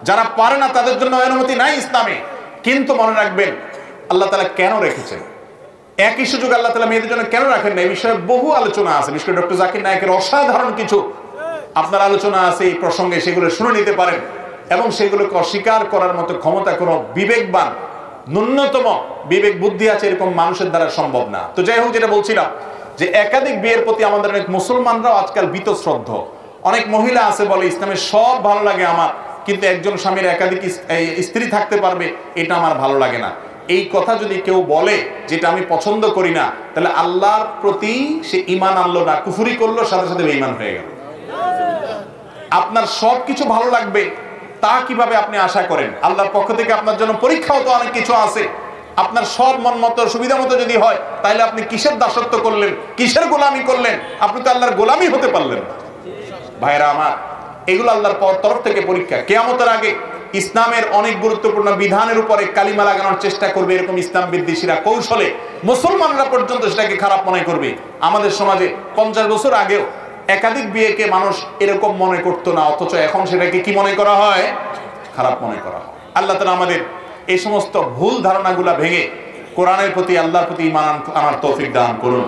যারা পারে না তাদের জন্য অনুমতি নাই ইসলামে। কিন্তু মনে রাখবেন আল্লাহ তাআলা কেন রেখেছেন, একই সুযোগ আল্লাহ তাআলা মেয়েদের জন্য কেন রাখেন না, এই বিষয়ে বহু আলোচনা আছে। বিশেষ করে ডক্টর জাকির নায়েকের অসাধারণ কিছু আপনার আলোচনা আছে এই প্রসঙ্গে, সেগুলো শুনে নিতে পারেন এবং সেগুলোকে অস্বীকার করার মতো ক্ষমতা কোনো বিবেকবান, ন্যূনতম বিবেক বুদ্ধি আছে এরকম মানুষের দ্বারা সম্ভব না। তো যাই হোক, যেটা বলছিলাম যে একাধিক বিয়ের প্রতি আমাদের অনেক মুসলমানরাও আজকাল বীতশ্রদ্ধ। অনেক মহিলা আছে বলে ইসলামের সব ভালো লাগে আমার, কিন্তু একজন স্বামীর একাধিক স্ত্রী থাকতে পারবে এটা আমার ভালো লাগে না। এই কথা যদি কেউ বলে যেটা আমি পছন্দ করি না, তাহলে আল্লাহর প্রতি সে ঈমান আনলো না, কুফরি করলো, সাথে সাথে বেঈমান হয়ে গেল। আপনার সব কিছু ভালো লাগবে তা কিভাবে আপনি আশা করেন? আল্লাহর পক্ষ থেকে আপনার জন্য পরীক্ষাও তো অনেক কিছু আছে। আপনার সব মন মতো সুবিধা মতো যদি হয়, তাহলে আপনি কিসের দাসত্ব করলেন, কিসের গোলামি করলেন? আপনি তো আল্লাহর গোলামি হতে পারলেন না। ভাইরা আমার, এগুলো আল্লাহর তরফ থেকে পরীক্ষা। কিয়ামতের আগে ইসলামের অনেক গুরুত্বপূর্ণ বিধানের উপরে কালিমা লাগানোর চেষ্টা করবে এরকম ইসলাম বিদ্বেষীরা কৌশলে, মুসলমানরা পর্যন্ত সেটাকে খারাপ মনে করবে। আমাদের সমাজে 50 বছর আগেও একাধিক বিয়েকে মানুষ এরকম মনে করতো না, অথচ এখন সেটাকে কি মনে করা হয়? খারাপ মনে করা হয়। আল্লাহ তাআলা আমাদের এই সমস্ত ভুল ধারণাগুলা ভেঙে কোরআনের প্রতি, আল্লাহর প্রতি ঈমান আনার তৌফিক দান করুন।